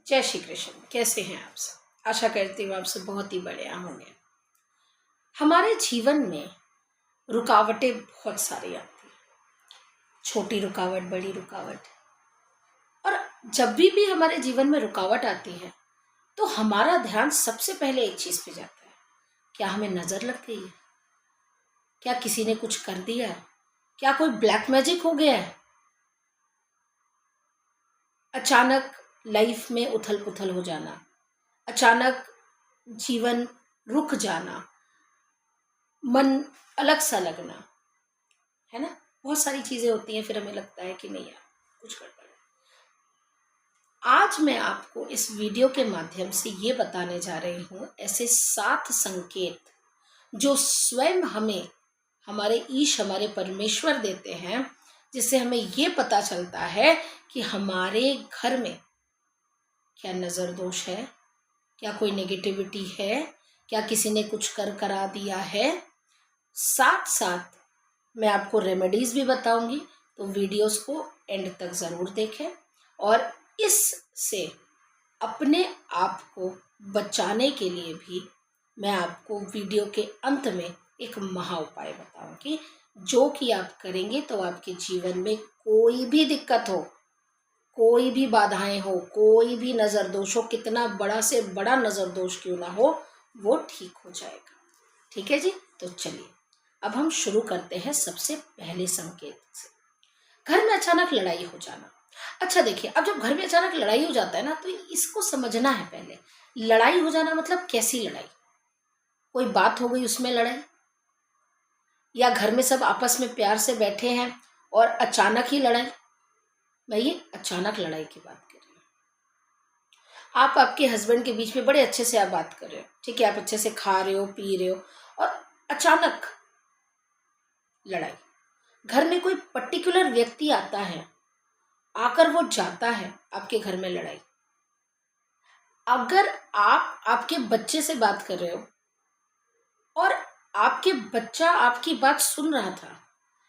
जय श्री कृष्ण। कैसे हैं आप सब? आशा करती हूँ आप सब बहुत ही बढ़िया होंगे। हमारे जीवन में रुकावटें बहुत सारी आती हैं, छोटी रुकावट, बड़ी रुकावट। और जब भी हमारे जीवन में रुकावट आती है तो हमारा ध्यान सबसे पहले एक चीज पे जाता है, क्या हमें नजर लग गई है, क्या किसी ने कुछ कर दिया है, क्या कोई ब्लैक मैजिक हो गया है। अचानक लाइफ में उथल पुथल हो जाना, अचानक जीवन रुक जाना, मन अलग सा लगना, है ना। बहुत सारी चीजें होती हैं, फिर हमें लगता है कि नहीं यार कुछ गड़बड़ है। आज मैं आपको इस वीडियो के माध्यम से ये बताने जा रही हूँ ऐसे 7 संकेत जो स्वयं हमें हमारे ईश, हमारे परमेश्वर देते हैं, जिससे हमें ये पता चलता है कि हमारे घर में क्या नजर दोष है, क्या कोई नेगेटिविटी है, क्या किसी ने कुछ करा दिया है। साथ साथ मैं आपको रेमेडीज भी बताऊंगी, तो वीडियोस को एंड तक ज़रूर देखें। और इससे अपने आप को बचाने के लिए भी मैं आपको वीडियो के अंत में एक महा उपाय बताऊंगी, जो कि आप करेंगे तो आपके जीवन में कोई भी दिक्कत हो, कोई भी बाधाएं हो, कोई भी नज़र दोष हो, कितना बड़ा से बड़ा नज़र दोष क्यों ना हो, वो ठीक हो जाएगा। ठीक है जी, तो चलिए अब हम शुरू करते हैं सबसे पहले संकेत से। घर में अचानक लड़ाई हो जाना। अच्छा देखिए, अब जब घर में अचानक लड़ाई हो जाता है ना, तो इसको समझना है पहले। लड़ाई हो जाना मतलब कैसी लड़ाई? कोई बात हो गई उसमें लड़ाई, या घर में सब आपस में प्यार से बैठे हैं और अचानक ही लड़ाई। मैं ये अचानक लड़ाई की बात कर रही हूँ। आप आपके हस्बैंड के बीच में बड़े अच्छे से आप बात कर रहे हो, ठीक है, आप अच्छे से खा रहे हो, पी रहे हो, और अचानक लड़ाई। घर में कोई पर्टिकुलर व्यक्ति आता है, आकर वो जाता है, आपके घर में लड़ाई। अगर आप आपके बच्चे से बात कर रहे हो और आपके बच्चा आपकी बात सुन रहा था,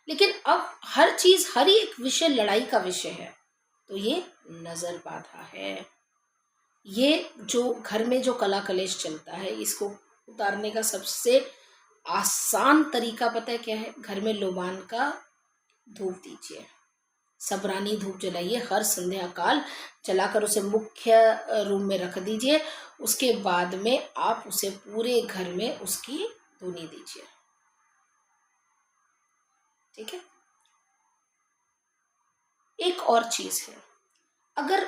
लेकिन अब हर चीज, हर एक विषय लड़ाई का विषय है, तो ये नजर बाधा है। ये जो घर में जो कला कलेश चलता है, इसको उतारने का सबसे आसान तरीका पता है क्या है? घर में लोबान का धूप दीजिए, सबरानी धूप जलाइए, हर संध्या काल जलाकर उसे मुख्य रूम में रख दीजिए। उसके बाद में आप उसे पूरे घर में उसकी धुनी दीजिए, ठीक है। एक और चीज है, अगर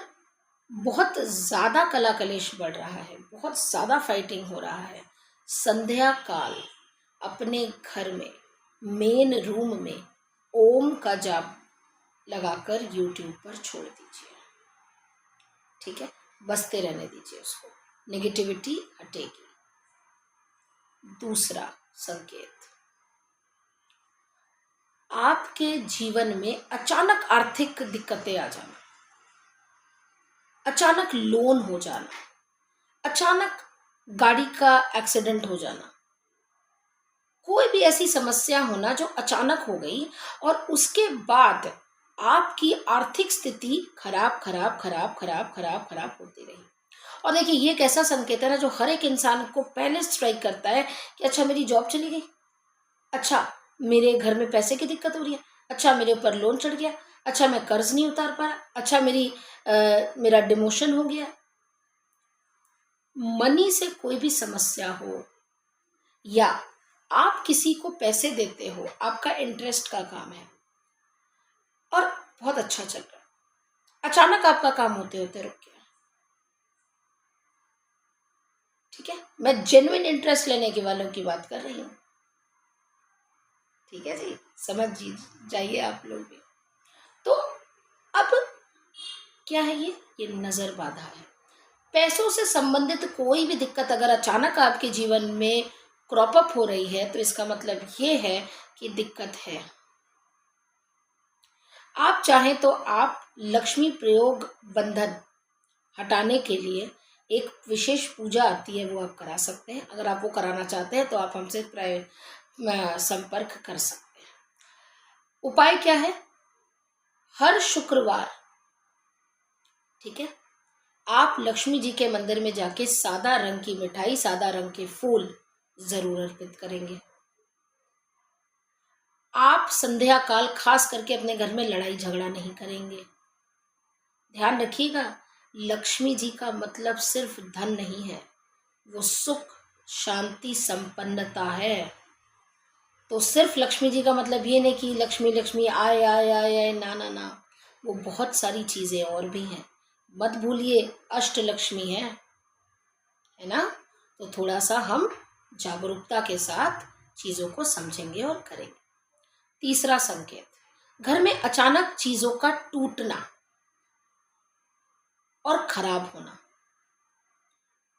बहुत ज्यादा कला कलेश बढ़ रहा है, बहुत ज्यादा फाइटिंग हो रहा है, संध्या काल अपने घर में मेन रूम में ओम का जाप लगाकर यूट्यूब पर छोड़ दीजिए, ठीक है। बसते रहने दीजिए उसको, नेगेटिविटी हटेगी। दूसरा संकेत, आपके जीवन में अचानक आर्थिक दिक्कतें आ जाना, अचानक लोन हो जाना, अचानक गाड़ी का एक्सीडेंट हो जाना, कोई भी ऐसी समस्या होना जो अचानक हो गई और उसके बाद आपकी आर्थिक स्थिति खराब खराब खराब खराब खराब खराब होती रही। और देखिए, ये एक ऐसा संकेत है ना, जो हर एक इंसान को पहले स्ट्राइक करता है कि अच्छा मेरी जॉब चली गई, अच्छा मेरे घर में पैसे की दिक्कत हो रही है, अच्छा मेरे ऊपर लोन चढ़ गया, अच्छा मैं कर्ज नहीं उतार पा रहा, अच्छा मेरा डिमोशन हो गया। मनी से कोई भी समस्या हो, या आप किसी को पैसे देते हो, आपका इंटरेस्ट का काम है और बहुत अच्छा चल रहा है, अचानक आपका काम होते होते रुक गया, ठीक है। मैं जेन्युइन इंटरेस्ट लेने के वालों की बात कर रही हूँ, ठीक है जी, समझ जाइए आप लोग भी। तो अब क्या है ये नजर बाधा है। पैसों से संबंधित कोई भी दिक्कत अगर अचानक आपके जीवन में क्रॉप अप हो रही है, तो इसका मतलब ये है कि दिक्कत है। आप चाहें तो आप लक्ष्मी प्रयोग बंधन हटाने के लिए एक विशेष पूजा आती है, वो आप करा सकते हैं। अगर आप वो कराना चाहते हैं तो आप हमसे संपर्क कर सकते हैं। उपाय क्या है? हर शुक्रवार, ठीक है, आप लक्ष्मी जी के मंदिर में जाके सादा रंग की मिठाई, सादा रंग के फूल जरूर अर्पित करेंगे। आप संध्या काल खास करके अपने घर में लड़ाई झगड़ा नहीं करेंगे। ध्यान रखिएगा, लक्ष्मी जी का मतलब सिर्फ धन नहीं है, वो सुख, शांति, संपन्नता है। तो सिर्फ लक्ष्मी जी का मतलब ये नहीं कि लक्ष्मी लक्ष्मी आए आए आए आए, ना ना ना, वो बहुत सारी चीजें और भी हैं। मत भूलिए अष्ट लक्ष्मी है ना। तो थोड़ा सा हम जागरूकता के साथ चीजों को समझेंगे और करेंगे। तीसरा संकेत, घर में अचानक चीजों का टूटना और खराब होना।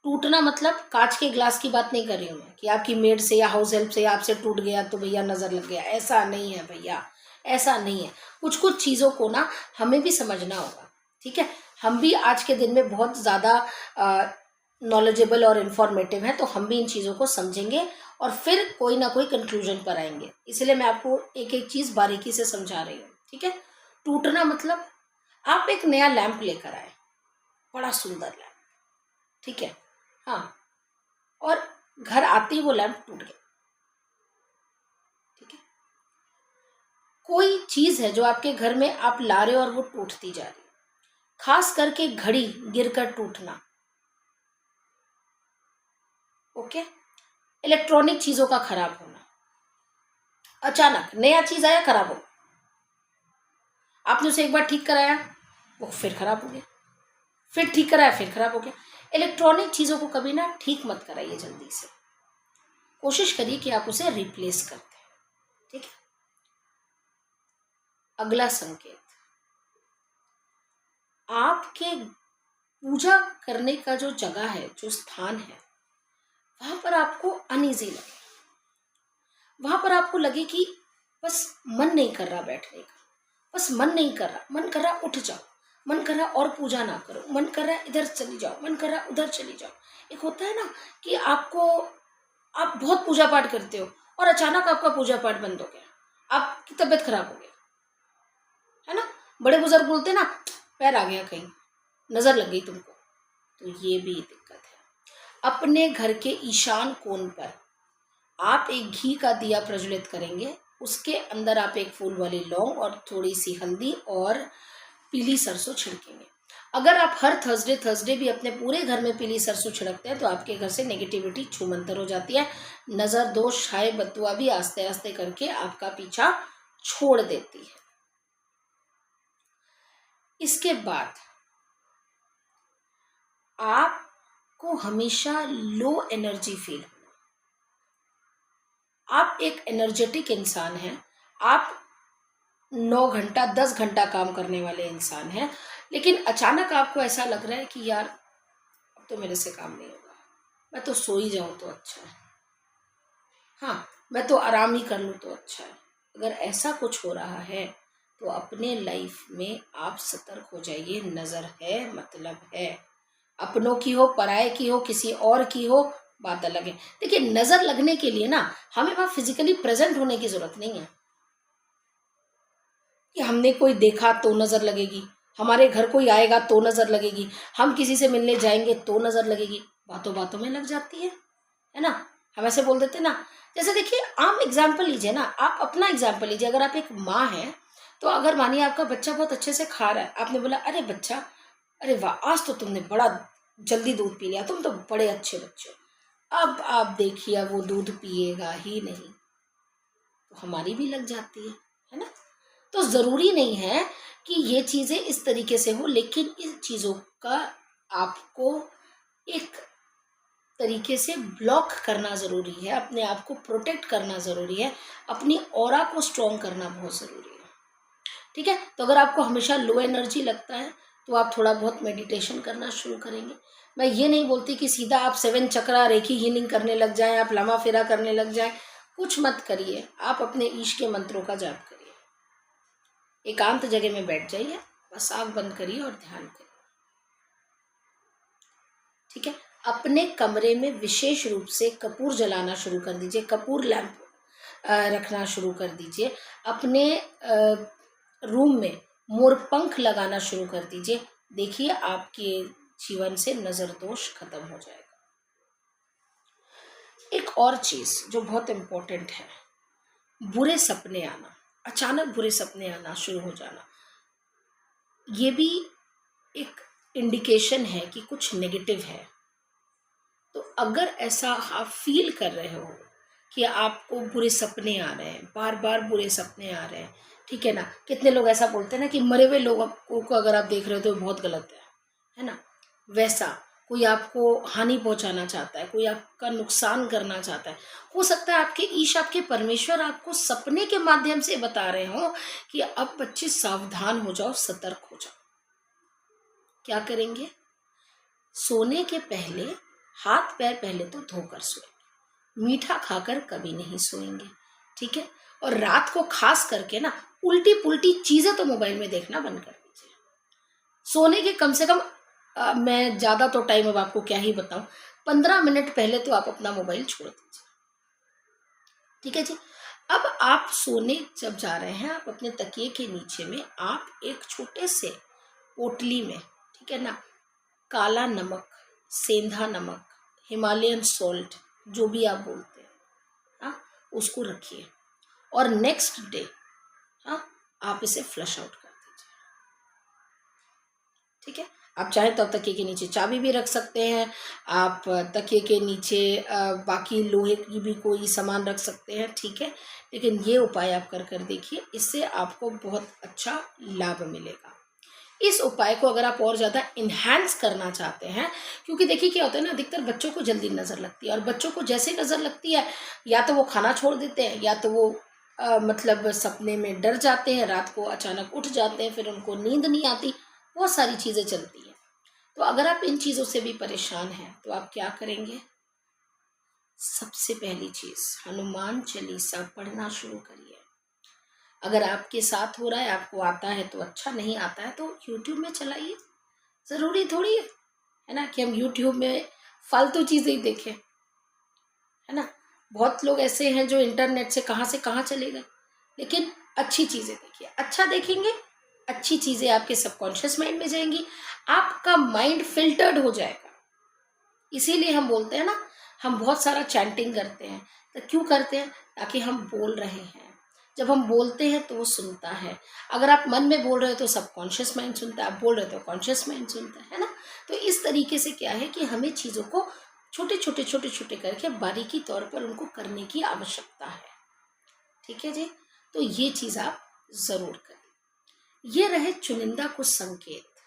टूटना मतलब कांच के ग्लास की बात नहीं कर रही हूं मैं कि आपकी मेड से या हाउस हेल्प से आपसे टूट गया तो भैया नजर लग गया, ऐसा नहीं है भैया, ऐसा नहीं है। कुछ कुछ चीजों को ना हमें भी समझना होगा, ठीक है। हम भी आज के दिन में बहुत ज्यादा नॉलेजेबल और इन्फॉर्मेटिव हैं, तो हम भी इन चीजों को समझेंगे और फिर कोई ना कोई कंक्लूजन पर आएंगे। इसलिए मैं आपको एक एक चीज बारीकी से समझा रही हूँ, ठीक है। टूटना मतलब आप एक नया लैंप लेकर आए, बड़ा सुंदर लैंप, ठीक है, हाँ, और घर आते ही वो लैंप टूट गया, ठीक है। कोई चीज है जो आपके घर में आप ला रहे हो और वो टूटती जा रही है, खास करके घड़ी गिरकर टूटना, ओके। इलेक्ट्रॉनिक चीजों का खराब होना, अचानक नया चीज आया खराब हो, आपने उसे एक बार ठीक कराया वो फिर खराब हो गया, फिर ठीक कराया फिर खराब हो गया। इलेक्ट्रॉनिक चीजों को कभी ना ठीक मत कराइए, जल्दी से कोशिश करिए कि आप उसे रिप्लेस करते हैं, ठीक है। अगला संकेत, आपके पूजा करने का जो जगह है, जो स्थान है, वहां पर आपको अनईजी लगे, वहां पर आपको लगे कि बस मन नहीं कर रहा बैठने का, बस मन नहीं कर रहा, मन कर रहा उठ जाओ, मन कर रहा और पूजा ना करो, मन कर रहा इधर चली जाओ, मन कर रहा उधर चली जाओ। एक होता है ना कि आप बहुत पूजा पाठ करते हो और अचानक आपका पूजा पाठ बंद हो गया, आपकी तबीयत खराब हो गई, है ना। बड़े बुजुर्ग बोलते हैं ना, पैर आ गया कहीं, नजर लग गई तुमको, तो ये भी दिक्कत है। अपने घर के ईशान कोण पर आप एक घी का दिया प्रज्वलित करेंगे, उसके अंदर आप एक फूल वाली लौंग और थोड़ी सी हल्दी और पीली सरसों छिड़केंगे। अगर आप हर थर्सडे भी अपने पूरे घर में पीली सरसों छिड़कते हैं तो आपके घर से नेगेटिविटी छूमंतर हो जाती है, नजर दोष हाय बदुआ भी आस्ते आस्ते करके आपका पीछा छोड़ देती है। इसके बाद आपको हमेशा लो एनर्जी फील, आप एक एनर्जेटिक इंसान हैं, आप 9 घंटा 10 घंटा काम करने वाले इंसान हैं, लेकिन अचानक आपको ऐसा लग रहा है कि यार अब तो मेरे से काम नहीं होगा, मैं तो सो ही जाऊं तो अच्छा है, हाँ मैं तो आराम ही कर लूँ तो अच्छा है। अगर ऐसा कुछ हो रहा है तो अपने लाइफ में आप सतर्क हो जाइए, नज़र है मतलब है, अपनों की हो पराये की हो किसी और की हो बात अलग है। देखिए नज़र लगने के लिए ना हमें वहाँ फिजिकली प्रेजेंट होने की ज़रूरत नहीं है कि हमने कोई देखा तो नज़र लगेगी, हमारे घर कोई आएगा तो नज़र लगेगी, हम किसी से मिलने जाएंगे तो नज़र लगेगी, बातों बातों में लग जाती है ना। हम ऐसे बोल देते ना, जैसे देखिए आम एग्जाम्पल लीजिए ना, आप अपना एग्जाम्पल लीजिए। अगर आप एक माँ हैं तो अगर मानिए आपका बच्चा बहुत अच्छे से खा रहा है, आपने बोला अरे बच्चा, अरे वाह आज तो तुमने बड़ा जल्दी दूध पी लिया, तुम तो बड़े अच्छे बच्चे हो। अब आप देखिए वो दूध पिएगा ही नहीं, तो हमारी भी लग जाती है ना। तो ज़रूरी नहीं है कि ये चीज़ें इस तरीके से हो, लेकिन इन चीज़ों का आपको एक तरीके से ब्लॉक करना ज़रूरी है, अपने आप को प्रोटेक्ट करना ज़रूरी है, अपनी ऑरा को स्ट्रॉन्ग करना बहुत ज़रूरी है, ठीक है। तो अगर आपको हमेशा लो एनर्जी लगता है तो आप थोड़ा बहुत मेडिटेशन करना शुरू करेंगे। मैं ये नहीं बोलती कि सीधा आप 7 चक्रा रेखी हीलिंग करने लग जाएं, आप लम्हा फेरा करने लग जाएं, कुछ मत करिए। आप अपने ईश के मंत्रों का जाप करिए, एकांत जगह में बैठ जाइए, बस आँख बंद करिए और ध्यान करिए, ठीक है। अपने कमरे में विशेष रूप से कपूर जलाना शुरू कर दीजिए, कपूर लैंप रखना शुरू कर दीजिए। अपने रूम में मोर पंख लगाना शुरू कर दीजिए। देखिए आपके जीवन से नज़र दोष खत्म हो जाएगा। एक और चीज़ जो बहुत इम्पोर्टेंट है, बुरे सपने आना, अचानक बुरे सपने आना शुरू हो जाना, ये भी एक इंडिकेशन है कि कुछ नेगेटिव है। तो अगर ऐसा आप फील कर रहे हो कि आपको बुरे सपने आ रहे हैं, बार बार बुरे सपने आ रहे हैं, ठीक है ना। कितने लोग ऐसा बोलते हैं ना कि मरे हुए लोगों को अगर आप देख रहे हो तो बहुत गलत है ना। वैसा कोई आपको हानि पहुंचाना चाहता है, कोई आपका नुकसान करना चाहता है, हो सकता है आपके ईश, आपके परमेश्वर आपको सपने के माध्यम से बता रहे हो कि अब बच्चे सावधान हो जाओ, सतर्क हो जाओ। क्या करेंगे? सोने के पहले हाथ पैर पहले तो धोकर सोएंगे, मीठा खाकर कभी नहीं सोएंगे, ठीक है। और रात को खास करके ना उल्टी पुल्टी चीजें तो मोबाइल में देखना बंद कर दीजिए। सोने के कम से कम मैं ज़्यादा तो टाइम अब आपको क्या ही बताऊं, 15 मिनट पहले तो आप अपना मोबाइल छोड़ दीजिए, ठीक है जी। अब आप सोने जब जा रहे हैं, आप अपने तकिए के नीचे में आप एक छोटे से पोटली में, ठीक है ना, काला नमक, सेंधा नमक, हिमालयन सॉल्ट, जो भी आप बोलते हैं, हाँ, उसको रखिए और नेक्स्ट डे हाँ आप इसे फ्लश आउट कर दीजिए, ठीक है। आप चाहे तो तकिए के नीचे चाबी भी रख सकते हैं, आप तकिए के नीचे बाकी लोहे की भी कोई सामान रख सकते हैं, ठीक है। लेकिन ये उपाय आप कर देखिए, इससे आपको बहुत अच्छा लाभ मिलेगा। इस उपाय को अगर आप और ज़्यादा इन्हांस करना चाहते हैं, क्योंकि देखिए क्या होता है ना, अधिकतर बच्चों को जल्दी नज़र लगती है, और बच्चों को जैसे नज़र लगती है या तो वो खाना छोड़ देते हैं, या तो वो मतलब सपने में डर जाते हैं, रात को अचानक उठ जाते हैं, फिर उनको नींद नहीं आती, बहुत सारी चीज़ें चलती हैं। तो अगर आप इन चीज़ों से भी परेशान हैं तो आप क्या करेंगे? सबसे पहली चीज़, हनुमान चालीसा पढ़ना शुरू करिए। अगर आपके साथ हो रहा है, आपको आता है तो अच्छा, नहीं आता है तो यूट्यूब में चलाइए। ज़रूरी थोड़ी है ना कि हम यूट्यूब में फालतू चीज़ें ही देखें, है ना। बहुत लोग ऐसे हैं जो इंटरनेट से कहाँ चले गए। लेकिन अच्छी चीज़ें देखिए, अच्छा देखेंगे, अच्छी चीज़ें आपके सबकॉन्शियस माइंड में जाएंगी, आपका माइंड फिल्टर्ड हो जाएगा। इसीलिए हम बोलते हैं ना, हम बहुत सारा चैंटिंग करते हैं। तो क्यों करते हैं? ताकि हम बोल रहे हैं, जब हम बोलते हैं तो वो सुनता है। अगर आप मन में बोल रहे हो तो सबकॉन्शियस माइंड सुनता है, आप बोल रहे हो तो कॉन्शियस माइंड सुनता है ना। तो इस तरीके से क्या है कि हमें चीज़ों को छोटे छोटे करके बारीकी तौर पर उनको करने की आवश्यकता है, ठीक है जी। तो ये चीज़ आप ज़रूर करें। ये रहे चुनिंदा कुछ संकेत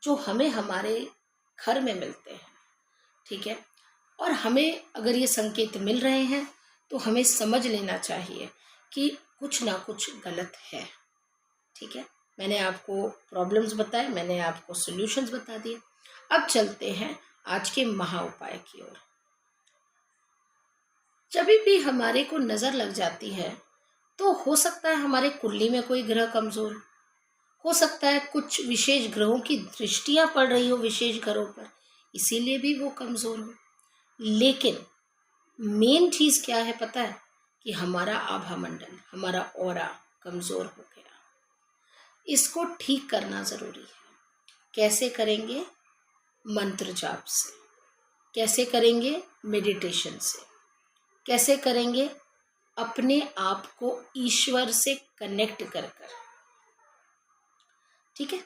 जो हमें हमारे घर में मिलते हैं, ठीक है। और हमें अगर ये संकेत मिल रहे हैं तो हमें समझ लेना चाहिए कि कुछ ना कुछ गलत है, ठीक है। मैंने आपको प्रॉब्लम्स बताए, मैंने आपको सॉल्यूशंस बता दिए। अब चलते हैं आज के महा उपाय की ओर। जब भी हमारे को नज़र लग जाती है तो हो सकता है हमारे कुंडली में कोई ग्रह कमज़ोर हो सकता है, कुछ विशेष ग्रहों की दृष्टियां पड़ रही हो विशेष ग्रहों पर, इसीलिए भी वो कमज़ोर हो। लेकिन मेन चीज़ क्या है पता है? कि हमारा आभा मंडल, हमारा ऑरा कमज़ोर हो गया। इसको ठीक करना ज़रूरी है। कैसे करेंगे? मंत्र जाप से। कैसे करेंगे? मेडिटेशन से। कैसे करेंगे? अपने आप को ईश्वर से कनेक्ट कर, ठीक है।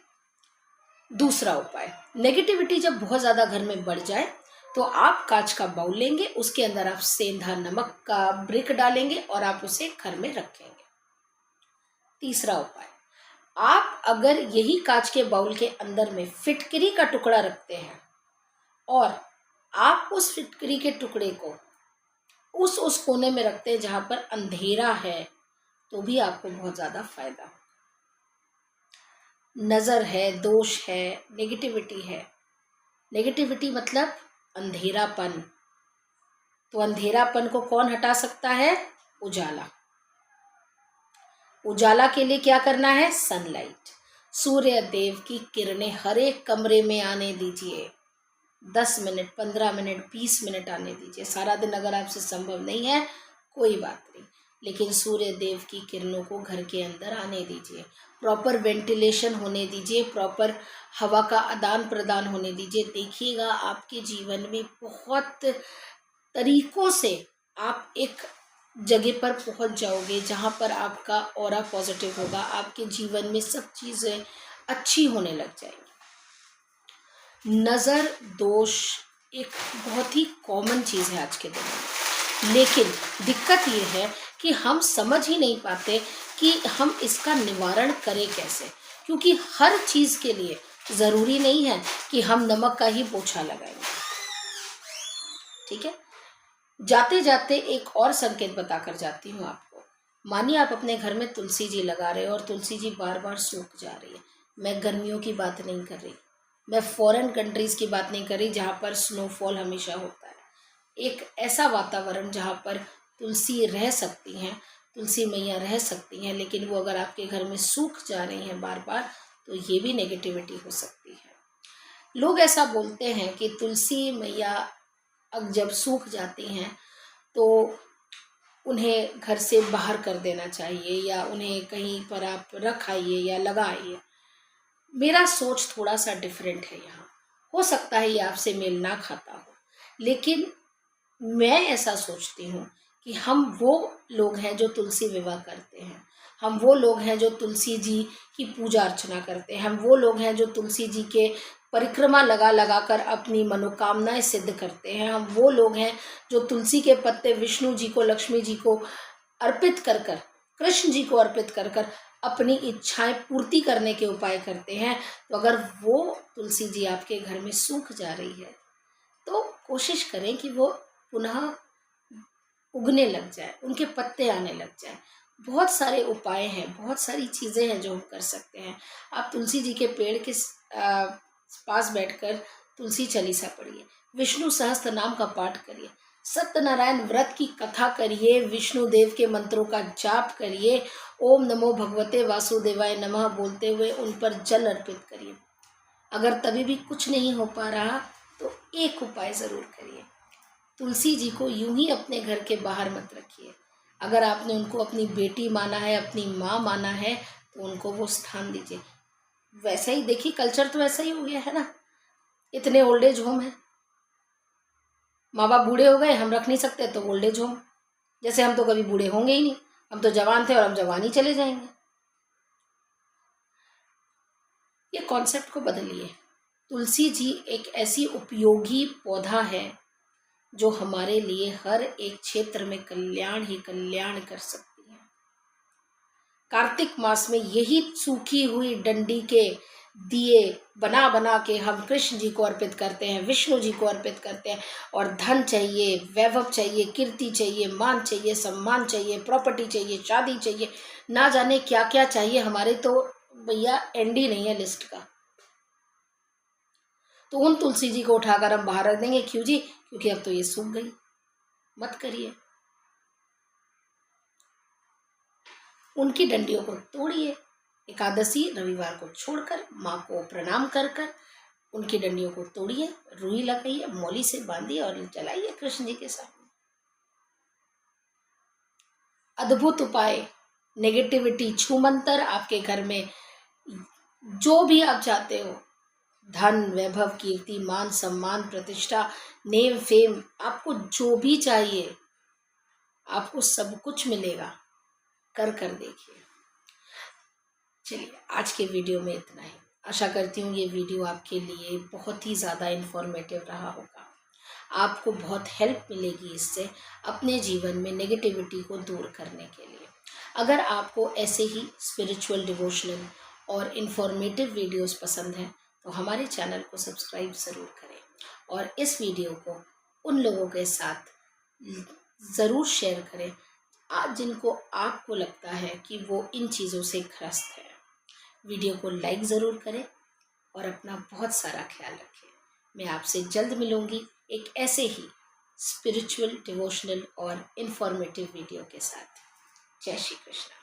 दूसरा उपाय, नेगेटिविटी जब बहुत ज़्यादा घर में बढ़ जाए तो आप कांच का बाउल लेंगे, उसके अंदर आप सेंधा नमक का ब्रिक डालेंगे और आप उसे घर में रखेंगे। तीसरा उपाय, आप अगर यही कांच के बाउल के अंदर में फिटकरी का टुकड़ा रखते हैं और आप उस फिटकरी के टुकड़े को उस कोने में रखते हैं जहाँ पर अंधेरा है, तो भी आपको बहुत ज़्यादा फायदा हो। नज़र है, दोष है, नेगेटिविटी है। नेगेटिविटी मतलब अंधेरापन। तो अंधेरापन को कौन हटा सकता है? उजाला। उजाला के लिए क्या करना है? सनलाइट, सूर्य देव की किरणें हर एक कमरे में आने दीजिए। 10 मिनट, 15 मिनट, 20 मिनट आने दीजिए। सारा दिन अगर आपसे संभव नहीं है, कोई बात नहीं, लेकिन सूर्य देव की किरणों को घर के अंदर आने दीजिए, प्रॉपर वेंटिलेशन होने दीजिए, प्रॉपर हवा का आदान प्रदान होने दीजिए। देखिएगा आपके जीवन में बहुत तरीकों से आप एक जगह पर पहुंच जाओगे जहां पर आपका ऑरा पॉजिटिव होगा, आपके जीवन में सब चीज़ें अच्छी होने लग जाएंगी। नज़र दोष एक बहुत ही कॉमन चीज़ है आज के दिन में, लेकिन दिक्कत ये है कि हम समझ ही नहीं पाते कि हम इसका निवारण करें कैसे, क्योंकि हर चीज़ के लिए ज़रूरी नहीं है कि हम नमक का ही पोछा लगाएंगे। ठीक है, जाते जाते एक और संकेत बताकर जाती हूँ आपको। मानिए आप अपने घर में तुलसी जी लगा रहे हो और तुलसी जी बार बार सूख जा रही है। मैं गर्मियों की बात नहीं कर रही, मैं फॉरेन कंट्रीज़ की बात नहीं कर रही जहाँ पर स्नोफॉल हमेशा होता है। एक ऐसा वातावरण जहाँ पर तुलसी रह सकती हैं, तुलसी मैया रह सकती हैं, लेकिन वो अगर आपके घर में सूख जा रही हैं बार बार, तो ये भी नेगेटिविटी हो सकती है। लोग ऐसा बोलते हैं कि तुलसी मैया अब जब सूख जाती हैं तो उन्हें घर से बाहर कर देना चाहिए या उन्हें कहीं पर आप रख आइए या लगाइए। मेरा सोच थोड़ा सा डिफरेंट है यहाँ। हो सकता है ये आपसे मेल ना खाता हो, लेकिन मैं ऐसा सोचती हूँ कि हम वो लोग हैं जो तुलसी विवाह करते हैं, हम वो लोग हैं जो तुलसी जी की पूजा अर्चना करते हैं, हम वो लोग हैं जो तुलसी जी के परिक्रमा लगा लगा कर अपनी मनोकामनाएं सिद्ध करते हैं, हम वो लोग हैं जो तुलसी के पत्ते विष्णु जी को, लक्ष्मी जी को अर्पित कर कर, कृष्ण जी को अर्पित कर कर अपनी इच्छाएं पूर्ति करने के उपाय करते हैं। तो अगर वो तुलसी जी आपके घर में सूख जा रही है तो कोशिश करें कि वो पुनः उगने लग जाए, उनके पत्ते आने लग जाए। बहुत सारे उपाय हैं, बहुत सारी चीज़ें हैं जो हम कर सकते हैं। आप तुलसी जी के पेड़ के पास बैठकर तुलसी चालीसा पढ़िए, विष्णु सहस्त्र नाम का पाठ करिए, सत्यनारायण व्रत की कथा करिए, विष्णु देव के मंत्रों का जाप करिए, ओम नमो भगवते वासुदेवाय नमः बोलते हुए उन पर जल अर्पित करिए। अगर तभी भी कुछ नहीं हो पा रहा तो एक उपाय ज़रूर करिए, तुलसी जी को यूं ही अपने घर के बाहर मत रखिए। अगर आपने उनको अपनी बेटी माना है, अपनी माँ माना है, तो उनको वो स्थान दीजिए। वैसा ही देखिए, कल्चर तो ऐसा ही हो गया है ना, इतने ओल्ड एज होम है, माँ बाप बूढ़े हो गए, हम रख नहीं सकते तो ओल्ड एज होम। जैसे हम तो कभी बूढ़े होंगे ही नहीं, हम तो जवान थे और हम जवान ही चले जाएंगे। ये कॉन्सेप्ट को बदलिए। तुलसी जी एक ऐसी उपयोगी पौधा है जो हमारे लिए हर एक क्षेत्र में कल्याण ही कल्याण कर सकती है। कार्तिक मास में यही सूखी हुई डंडी के दिए बना बना के हम कृष्ण जी को अर्पित करते हैं, विष्णु जी को अर्पित करते हैं। और धन चाहिए, वैभव चाहिए, कीर्ति चाहिए, मान चाहिए, सम्मान चाहिए, प्रॉपर्टी चाहिए, शादी चाहिए, ना जाने क्या क्या चाहिए हमारे, तो भैया एंड ही नहीं है लिस्ट का। तो उन तुलसी जी को उठाकर हम बाहर रख देंगे, क्यों जी? क्योंकि अब तो ये सूख गई। मत करिए, उनकी डंडियों को तोड़िए। एकादशी रविवार को छोड़कर माँ को प्रणाम कर कर उनकी डंडियों को तोड़िए, रुई लगाइए, मौली से बांधिए और जलाइए कृष्ण जी के सामने। अद्भुत उपाय, नेगेटिविटी छूमंतर आपके घर में जो भी आप चाहते हो, धन, वैभव, कीर्ति, मान, सम्मान, प्रतिष्ठा, नेम, फेम, आपको जो भी चाहिए आपको सब कुछ मिलेगा। कर कर देखिए। चलिए, आज के वीडियो में इतना ही। आशा करती हूँ ये वीडियो आपके लिए बहुत ही ज़्यादा इन्फॉर्मेटिव रहा होगा। आपको बहुत हेल्प मिलेगी इससे अपने जीवन में नेगेटिविटी को दूर करने के लिए। अगर आपको ऐसे ही स्पिरिचुअल, डिवोशनल और इन्फॉर्मेटिव वीडियोस पसंद हैं तो हमारे चैनल को सब्सक्राइब ज़रूर करें और इस वीडियो को उन लोगों के साथ ज़रूर शेयर करें जिनको आपको लगता है कि वो इन चीज़ों से ग्रस्त है। वीडियो को लाइक ज़रूर करें और अपना बहुत सारा ख्याल रखें। मैं आपसे जल्द मिलूंगी एक ऐसे ही स्पिरिचुअल, डिवोशनल और इन्फॉर्मेटिव वीडियो के साथ। जय श्री कृष्ण।